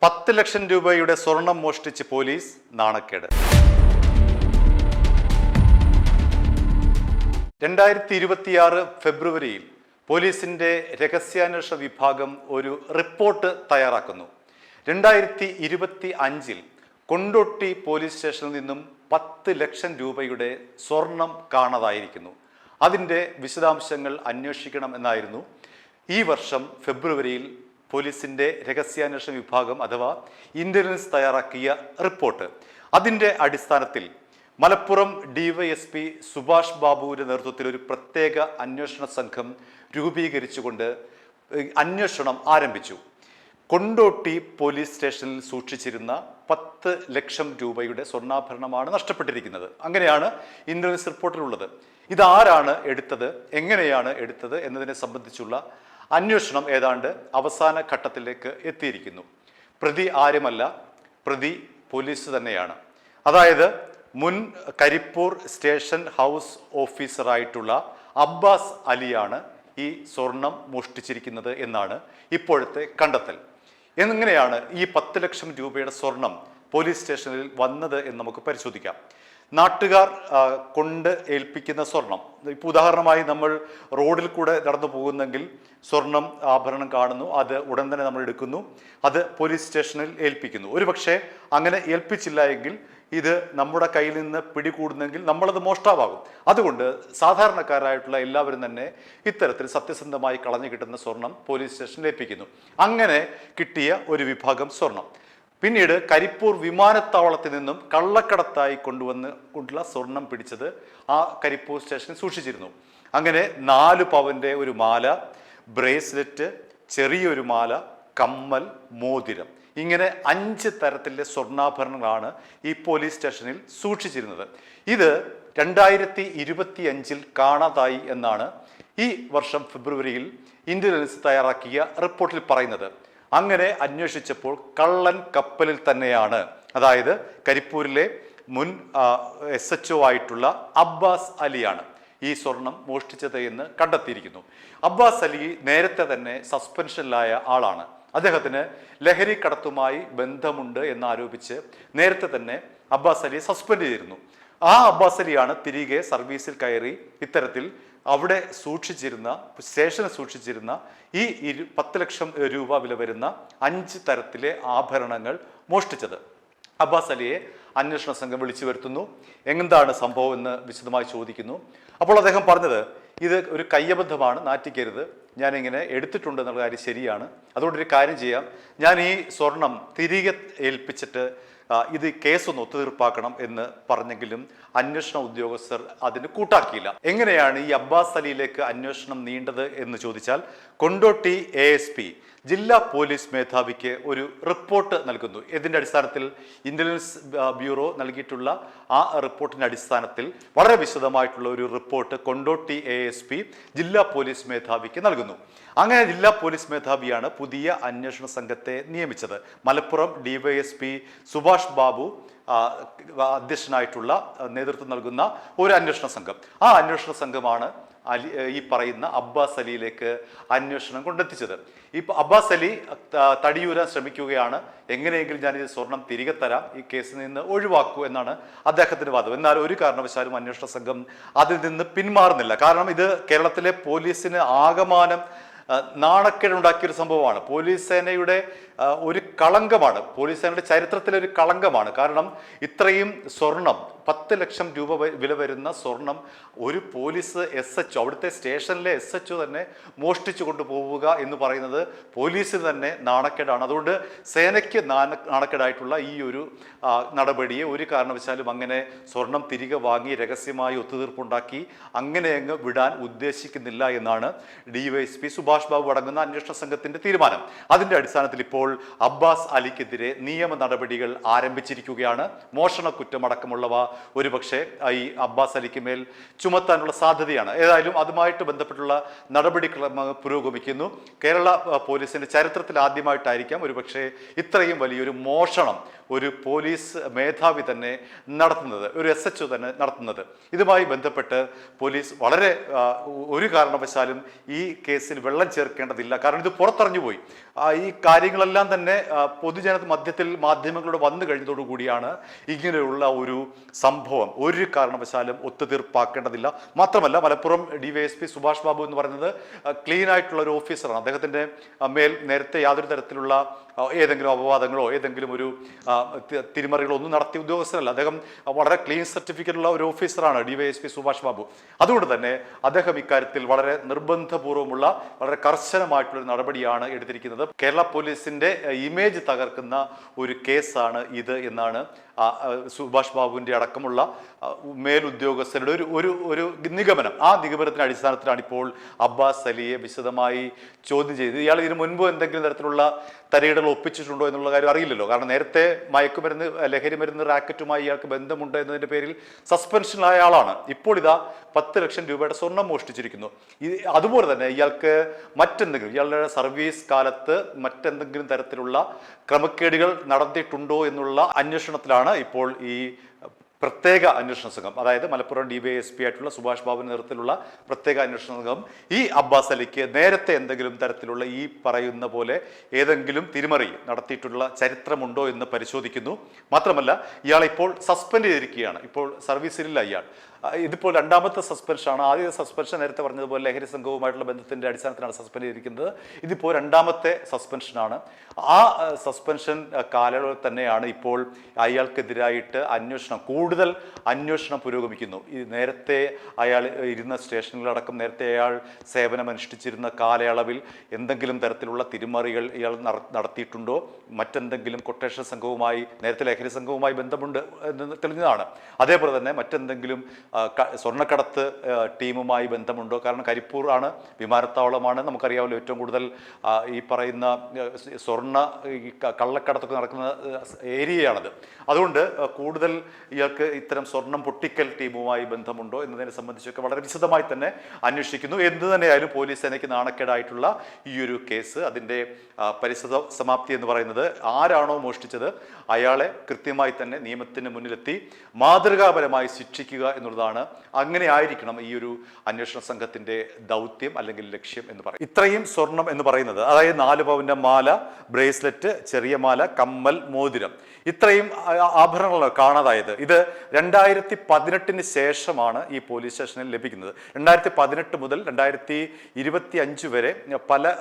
10 ലക്ഷം രൂപയുടെ സ്വർണം മോഷ്ടിച്ച് പോലീസ്, നാണക്കേട്. 2026 ഫെബ്രുവരിയിൽ പോലീസിന്റെ രഹസ്യാന്വേഷണ വിഭാഗം ഒരു റിപ്പോർട്ട് തയ്യാറാക്കുന്നു. 2025 കൊണ്ടോട്ടി പോലീസ് സ്റ്റേഷനിൽ നിന്നും 10 ലക്ഷം രൂപയുടെ സ്വർണം കാണാതായിരിക്കുന്നു. അതിൻ്റെ വിശദാംശങ്ങൾ അന്വേഷിക്കണം എന്നായിരുന്നു ഈ വർഷം ഫെബ്രുവരിയിൽ പോലീസിന്റെ രഹസ്യാന്വേഷണ വിഭാഗം അഥവാ ഇന്റലിജൻസ് തയ്യാറാക്കിയ റിപ്പോർട്ട്. അതിൻ്റെ അടിസ്ഥാനത്തിൽ മലപ്പുറം ഡിവൈഎസ്പി സുഭാഷ് ബാബുവിന്റെ നേതൃത്വത്തിൽ ഒരു പ്രത്യേക അന്വേഷണ സംഘം രൂപീകരിച്ചുകൊണ്ട് അന്വേഷണം ആരംഭിച്ചു. കൊണ്ടോട്ടി പോലീസ് സ്റ്റേഷനിൽ സൂക്ഷിച്ചിരുന്ന 10 ലക്ഷം രൂപയുടെ സ്വർണ്ണാഭരണമാണ് നഷ്ടപ്പെട്ടിരിക്കുന്നത്. അങ്ങനെയാണ് ഇന്റലിജൻസ് റിപ്പോർട്ടിലുള്ളത്. ഇതാരാണ് എടുത്തത്, എങ്ങനെയാണ് എടുത്തത് എന്നതിനെ സംബന്ധിച്ചുള്ള അന്വേഷണം ഏതാണ്ട് അവസാന ഘട്ടത്തിലേക്ക് എത്തിയിരിക്കുന്നു. പ്രതി ആരുമല്ല, പ്രതി പോലീസ് തന്നെയാണ്. അതായത് മുൻ കരിപ്പൂർ സ്റ്റേഷൻ ഹൗസ് ഓഫീസറായിട്ടുള്ള അബ്ബാസ് അലിയാണ് ഈ സ്വർണം മോഷ്ടിച്ചിരിക്കുന്നത് എന്നാണ് ഇപ്പോഴത്തെ കണ്ടെത്തൽ. എങ്ങനെയാണ് ഈ 10 ലക്ഷം രൂപയുടെ സ്വർണം പോലീസ് സ്റ്റേഷനിൽ വന്നത് എന്ന് നമുക്ക് പരിശോധിക്കാം. നാട്ടുകാർ കൊണ്ട് ഏൽപ്പിക്കുന്ന സ്വർണം, ഇപ്പോൾ ഉദാഹരണമായി നമ്മൾ റോഡിൽ കൂടെ നടന്നു പോകുന്നെങ്കിൽ സ്വർണം ആഭരണം കാണുന്നു, അത് ഉടൻ തന്നെ നമ്മൾ എടുക്കുന്നു, അത് പോലീസ് സ്റ്റേഷനിൽ ഏൽപ്പിക്കുന്നു. ഒരുപക്ഷെ അങ്ങനെ ഏൽപ്പിച്ചില്ല എങ്കിൽ ഇത് നമ്മുടെ കയ്യിൽ നിന്ന് പിടികൂടുന്നെങ്കിൽ നമ്മളത് മോഷ്ടാവാകും. അതുകൊണ്ട് സാധാരണക്കാരായിട്ടുള്ള എല്ലാവരും തന്നെ ഇത്തരത്തിൽ സത്യസന്ധമായി കളഞ്ഞു കിട്ടുന്ന സ്വർണം പോലീസ് സ്റ്റേഷനിൽ ഏൽപ്പിക്കുന്നു. അങ്ങനെ കിട്ടിയ ഒരു വിഭാഗം സ്വർണം പിന്നീട് കരിപ്പൂർ വിമാനത്താവളത്തിൽ നിന്നും കള്ളക്കടത്തായി കൊണ്ടുള്ള സ്വർണം പിടിച്ചത് ആ കരിപ്പൂർ സ്റ്റേഷനിൽ സൂക്ഷിച്ചിരുന്നു. അങ്ങനെ 4 പവന്റെ ഒരു മാല, ബ്രേസ്ലെറ്റ്, ചെറിയൊരു മാല, കമ്മൽ, മോതിരം, ഇങ്ങനെ 5 തരത്തിലെ സ്വർണ്ണാഭരണങ്ങളാണ് ഈ പോലീസ് സ്റ്റേഷനിൽ സൂക്ഷിച്ചിരുന്നത്. ഇത് 2025 കാണാതായി എന്നാണ് ഈ വർഷം ഫെബ്രുവരിയിൽ ഇന്റലിജൻസ് തയ്യാറാക്കിയ റിപ്പോർട്ടിൽ പറയുന്നത്. അങ്ങനെ അന്വേഷിച്ചപ്പോൾ കള്ളൻ കപ്പലിൽ തന്നെയാണ്, അതായത് കരിപ്പൂരിലെ മുൻ SHO ആയിട്ടുള്ള അബ്ബാസ് അലിയാണ് ഈ സ്വർണം മോഷ്ടിച്ചത് എന്ന് കണ്ടെത്തിയിരിക്കുന്നു. അബ്ബാസ് അലി നേരത്തെ തന്നെ സസ്പെൻഷനിലായ ആളാണ്. അദ്ദേഹത്തിന് ലഹരി കടത്തുമായി ബന്ധമുണ്ട് എന്നാരോപിച്ച് നേരത്തെ തന്നെ അബ്ബാസ് അലിയെ സസ്പെൻഡ് ചെയ്തിരുന്നു. ആ അബ്ബാസ് അലിയാണ് തിരികെ സർവീസിൽ കയറി ഇത്തരത്തിൽ അവിടെ സൂക്ഷിച്ചിരുന്ന, സ്റ്റേഷനിൽ സൂക്ഷിച്ചിരുന്ന ഈ 10 ലക്ഷം രൂപ വില വരുന്ന 5 തരത്തിലെ ആഭരണങ്ങൾ മോഷ്ടിച്ചത്. അബ്ബാസ് അലിയെ അന്വേഷണ സംഘം വിളിച്ചു വരുത്തുന്നു. എന്താണ് സംഭവം എന്ന് വിശദമായി ചോദിക്കുന്നു. അപ്പോൾ അദ്ദേഹം പറഞ്ഞത്, ഇത് ഒരു കയ്യബദ്ധമാണ്, നാറ്റിക്കരുത്, ഞാനിങ്ങനെ എടുത്തിട്ടുണ്ട് എന്നുള്ള കാര്യം ശരിയാണ്, അതുകൊണ്ടൊരു കാര്യം ചെയ്യാം, ഞാൻ ഈ സ്വർണം തിരികെ ഏൽപ്പിച്ചിട്ട് ഇത് കേസൊന്ന് ഒത്തുതീർപ്പാക്കണം എന്ന് പറഞ്ഞെങ്കിലും അന്വേഷണ ഉദ്യോഗസ്ഥർ അതിന് കൂട്ടാക്കിയില്ല. എങ്ങനെയാണ് ഈ അബ്ബാസ് അലിയിലേക്ക് അന്വേഷണം നീണ്ടത് എന്ന് ചോദിച്ചാൽ, കൊണ്ടോട്ടി ASP ജില്ലാ പോലീസ് മേധാവിക്ക് ഒരു റിപ്പോർട്ട് നൽകുന്നു. ഇതിൻ്റെ അടിസ്ഥാനത്തിൽ ഇന്റലിജൻസ് ബ്യൂറോ നൽകിയിട്ടുള്ള ആ റിപ്പോർട്ടിൻ്റെ അടിസ്ഥാനത്തിൽ വളരെ വിശദമായിട്ടുള്ള ഒരു റിപ്പോർട്ട് കൊണ്ടോട്ടി ASP ജില്ലാ പോലീസ് മേധാവിക്ക് നൽകുന്നു. അങ്ങനെ ജില്ലാ പോലീസ് മേധാവിയാണ് പുതിയ അന്വേഷണ സംഘത്തെ നിയമിച്ചത്. മലപ്പുറം DYSP സുഭാഷ് ബാബു അധ്യക്ഷനായിട്ടുള്ള നേതൃത്വം നൽകുന്ന ഒരു അന്വേഷണ സംഘം. ആ അന്വേഷണ സംഘമാണ് ഈ പറയുന്ന അബ്ബാസ് അലിയിലേക്ക് അന്വേഷണം കൊണ്ടെത്തിച്ചത്. ഇപ്പൊ അബ്ബാസ് അലി തടിയൂരാൻ ശ്രമിക്കുകയാണ്, എങ്ങനെയെങ്കിലും ഞാൻ ഇത് സ്വർണം തിരികെ തരാം, ഈ കേസിൽ നിന്ന് ഒഴിവാക്കൂ എന്നാണ് അദ്ദേഹത്തിന്റെ വാദം. എന്നാൽ ഒരു കാരണവശാലും അന്വേഷണ സംഘം അതിൽ നിന്ന് പിന്മാറുന്നില്ല. കാരണം ഇത് കേരളത്തിലെ പോലീസിന് ആകമാനം നാണക്കേടുണ്ടാക്കിയൊരു സംഭവമാണ്. പോലീസ് സേനയുടെ ഒരു കളങ്കമാണ്, പോലീസ് സേനയുടെ ചരിത്രത്തിലെ ഒരു കളങ്കമാണ്. കാരണം ഇത്രയും സ്വർണം, 10 ലക്ഷം രൂപ വില വരുന്ന സ്വർണം ഒരു പോലീസ് SHO, അവിടുത്തെ സ്റ്റേഷനിലെ SHO തന്നെ മോഷ്ടിച്ചു കൊണ്ടുപോവുക എന്ന് പറയുന്നത് പോലീസിന് തന്നെ നാണക്കേടാണ്. അതുകൊണ്ട് സേനയ്ക്ക് നാണക്കേടായിട്ടുള്ള ഈ ഒരു നടപടിയെ ഒരു കാരണവശാലും അങ്ങനെ സ്വർണം തിരികെ വാങ്ങി രഹസ്യമായി ഒത്തുതീർപ്പുണ്ടാക്കി അങ്ങനെ അങ്ങ് വിടാൻ ഉദ്ദേശിക്കുന്നില്ല എന്നാണ് DYSP സുഭാഷ് ബാബു അടങ്ങുന്ന അന്വേഷണ സംഘത്തിന്റെ തീരുമാനം. അതിന്റെ അടിസ്ഥാനത്തിൽ ഇപ്പോൾ അബ്ബാസ് അലിക്കെതിരെ നിയമ നടപടികൾ ആരംഭിച്ചിരിക്കുകയാണ്. മോഷണ കുറ്റമടക്കമുള്ളവ ഒരുപക്ഷെ ഈ അബ്ബാസ് അലിക്ക് മേൽ ചുമത്താനുള്ള സാധ്യതയാണ്. ഏതായാലും അതുമായിട്ട് ബന്ധപ്പെട്ടുള്ള നടപടിക്രമങ്ങൾ പുരോഗമിക്കുന്നു. കേരള പോലീസിന്റെ ചരിത്രത്തിൽ ആദ്യമായിട്ടായിരിക്കാം ഒരുപക്ഷെ ഇത്രയും വലിയൊരു മോഷണം ഒരു പോലീസ് മേധാവി തന്നെ നടത്തുന്നത്, ഒരു SHO തന്നെ നടത്തുന്നത്. ഇതുമായി ബന്ധപ്പെട്ട് പോലീസ് വളരെ ഒരു കാരണവശാലും ഈ കേസിൽ വെള്ളം ചേർക്കേണ്ടതില്ല. കാരണം ഇത് പുറത്തറിഞ്ഞു പോയി. ഈ കാര്യങ്ങളെല്ലാം ഇതെല്ലാം തന്നെ പൊതുജന മധ്യത്തിൽ മാധ്യമങ്ങളോട് വന്നു കഴിഞ്ഞതോടുകൂടിയാണ് ഇങ്ങനെയുള്ള ഒരു സംഭവം ഒരു കാരണവശാലും ഒത്തുതീർപ്പാക്കേണ്ടതില്ല. മാത്രമല്ല, മലപ്പുറം DYSP സുഭാഷ് ബാബു എന്ന് പറയുന്നത് ക്ലീൻ ആയിട്ടുള്ള ഒരു ഓഫീസറാണ്. അദ്ദേഹത്തിൻ്റെ മേൽ നേരത്തെ യാതൊരു തരത്തിലുള്ള ഏതെങ്കിലും അപവാദങ്ങളോ ഏതെങ്കിലും ഒരു തിരിമറികളോ ഒന്നും നടത്തിയ ഉദ്യോഗസ്ഥരല്ല. അദ്ദേഹം വളരെ ക്ലീൻ സർട്ടിഫിക്കറ്റ് ഉള്ള ഒരു ഓഫീസറാണ് DYSP സുഭാഷ് ബാബു. അതുകൊണ്ട് തന്നെ അദ്ദേഹം ഇക്കാര്യത്തിൽ വളരെ നിർബന്ധപൂർവ്വമുള്ള വളരെ കർശനമായിട്ടുള്ള ഒരു നടപടിയാണ് എടുത്തിരിക്കുന്നത്. കേരള പോലീസിന്റെ ഇമേജ് തകർക്കുന്ന ഒരു കേസാണ് ഇത് എന്നാണ് സുഭാഷ് ബാബുവിന്റെ അടക്കമുള്ള മേലുദ്യോഗസ്ഥരുടെ ഒരു നിഗമനം. ആ നിഗമനത്തിന്റെ അടിസ്ഥാനത്തിലാണ് ഇപ്പോൾ അബ്ബാസ് അലിയെ വിശദമായി ചോദ്യം ചെയ്തത്. ഇയാൾ ഇതിനു മുൻപ് എന്തെങ്കിലും തരത്തിലുള്ള തരയിടൽ ഒപ്പിച്ചിട്ടുണ്ടോ എന്നുള്ള കാര്യം അറിയില്ലല്ലോ. കാരണം നേരത്തെ മയക്കുമരുന്ന് ലഹരി മരുന്ന് റാക്കറ്റുമായി ഇയാൾക്ക് ബന്ധമുണ്ട് എന്നതിന്റെ പേരിൽ സസ്പെൻഷനിലായ ആളാണ്. ഇപ്പോൾ ഇതാ 10 ലക്ഷം രൂപയുടെ സ്വർണം മോഷ്ടിച്ചിരിക്കുന്നു. അതുപോലെ തന്നെ ഇയാൾക്ക് മറ്റെന്തെങ്കിലും ഇയാളുടെ സർവീസ് കാലത്ത് മറ്റെന്തെങ്കിലും തരത്തിലുള്ള ക്രമക്കേടുകൾ നടത്തിയിട്ടുണ്ടോ എന്നുള്ള അന്വേഷണത്തിലാണ് ഇപ്പോൾ ഈ പ്രത്യേക അന്വേഷണ സംഘം, അതായത് മലപ്പുറം DYSP ആയിട്ടുള്ള സുഭാഷ് ബാബുവിന്റെ നേതൃത്വത്തിലുള്ള പ്രത്യേക അന്വേഷണ സംഘം ഈ അബ്ബാസ് അലിക്ക് നേരത്തെ എന്തെങ്കിലും തരത്തിലുള്ള ഈ പറയുന്ന പോലെ ഏതെങ്കിലും തിരിമറി നടത്തിയിട്ടുള്ള ചരിത്രമുണ്ടോ എന്ന് പരിശോധിക്കുന്നു. മാത്രമല്ല, ഇയാളെ ഇപ്പോൾ സസ്പെൻഡ് ചെയ്തിരിക്കുകയാണ്. ഇപ്പോൾ സർവീസിലില്ല ഇയാൾ. ഇതിപ്പോൾ രണ്ടാമത്തെ സസ്പെൻഷനാണ്. ആദ്യത്തെ സസ്പെൻഷൻ നേരത്തെ പറഞ്ഞതുപോലെ ലഹരി സംഘവുമായിട്ടുള്ള ബന്ധത്തിന്റെ അടിസ്ഥാനത്തിലാണ് സസ്പെൻഡ് ചെയ്തിരിക്കുന്നത്. ഇതിപ്പോൾ രണ്ടാമത്തെ സസ്പെൻഷനാണ്. ആ സസ്പെൻഷൻ കാലയളവിൽ തന്നെയാണ് ഇപ്പോൾ അയാൾക്കെതിരായിട്ട് കൂടുതൽ അന്വേഷണം പുരോഗമിക്കുന്നു. ഈ നേരത്തെ അയാൾ ഇരുന്ന സ്റ്റേഷനിലടക്കം നേരത്തെ അയാൾ സേവനമനുഷ്ഠിച്ചിരുന്ന കാലയളവിൽ എന്തെങ്കിലും തരത്തിലുള്ള തിരിമറികൾ ഇയാൾ നടത്തിയിട്ടുണ്ടോ, മറ്റെന്തെങ്കിലും കൊട്ടേഷൻ സംഘവുമായി നേരത്തെ ലഹരി സംഘവുമായി ബന്ധമുണ്ട് എന്ന് തെളിഞ്ഞതാണ്. അതേപോലെ തന്നെ മറ്റെന്തെങ്കിലും സ്വർണ്ണക്കടത്ത് ടീമുമായി ബന്ധമുണ്ടോ? കാരണം കരിപ്പൂർ ആണ്, വിമാനത്താവളമാണ്, നമുക്കറിയാമല്ലോ ഏറ്റവും കൂടുതൽ ഈ പറയുന്ന കള്ളക്കടത്തൊക്കെ നടക്കുന്ന ഏരിയയാണത്. അതുകൊണ്ട് കൂടുതൽ ഇയാൾക്ക് ഇത്തരം സ്വർണം പൊട്ടിക്കൽ ടീമുമായി ബന്ധമുണ്ടോ എന്നതിനെ സംബന്ധിച്ചൊക്കെ വളരെ വിശദമായി തന്നെ അന്വേഷിക്കുന്നു. എന്ത് തന്നെയായാലും പോലീസ് സേനയ്ക്ക് നാണക്കേടായിട്ടുള്ള ഈ ഒരു കേസ്, അതിൻ്റെ പരിസമാപ്തി എന്ന് പറയുന്നത് ആരാണോ മോഷ്ടിച്ചത് അയാളെ കൃത്യമായി തന്നെ നിയമത്തിന് മുന്നിലെത്തി മാതൃകാപരമായി ശിക്ഷിക്കുക എന്നുള്ളതാണ്. അങ്ങനെ ആയിരിക്കണം ഈ ഒരു അന്വേഷണ സംഘത്തിന്റെ ദൗത്യം അല്ലെങ്കിൽ ലക്ഷ്യം എന്ന് പറയും. ഇത്രയും സ്വർണം എന്ന് പറയുന്നത്, അതായത് 4 പവന്റെ മാല, ബ്രേസ്ലെറ്റ്, ചെറിയ മാല, കമ്മൽ, മോതിരം, ഇത്രയും ആഭരണങ്ങളാണ് കാണാതായത്. ഇത് 2018 ശേഷമാണ് ഈ പോലീസ് സ്റ്റേഷനിൽ ലഭിക്കുന്നത്. 2018 മുതൽ 2025 വരെ പല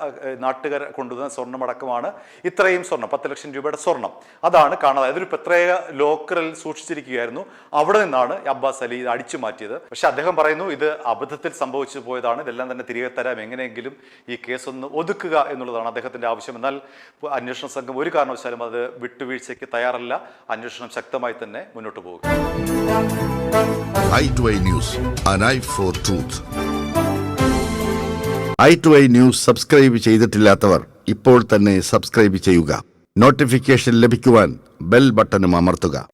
നാട്ടുകാർ കൊണ്ടുവന്ന സ്വർണ്ണമടക്കമാണ് ഇത്രയും സ്വർണം, 10 ലക്ഷം രൂപയുടെ സ്വർണം, അതാണ് കാണാതായത്. ഒരു പ്രത്യേക ലോക്കറിൽ സൂക്ഷിച്ചിരിക്കുകയായിരുന്നു. അവിടെ നിന്നാണ് അബ്ബാസ് അലി ഇത് അടിച്ചു മാറ്റിയത്. പക്ഷെ അദ്ദേഹം പറയുന്നു ഇത് അബദ്ധത്തിൽ സംഭവിച്ചു പോയതാണ്, ഇതെല്ലാം തന്നെ തിരികെ തരാം, എങ്ങനെയെങ്കിലും ഈ കേസൊന്ന് ഒതുക്കുക എന്നുള്ളതാണ് അദ്ദേഹത്തിന്റെ ആവശ്യം. എന്നാൽ അന്വേഷണ സംഘം ഒരു കാരണവശാലും അത് വിട്ടുവീഴ്ചയ്ക്ക് തയ്യാറല്ല. അന്വേഷണം ശക്തമായി തന്നെ മുന്നോട്ട് പോകും. i2i News, an eye for truth. i2i News subscribe ചെയ്തിട്ടില്ലാത്തവർ ഇപ്പോൾ തന്നെ സബ്സ്ക്രൈബ് ചെയ്യുക. നോട്ടിഫിക്കേഷൻ ലഭിക്കുവാൻ ബെൽ ബട്ടണും അമർത്തുക.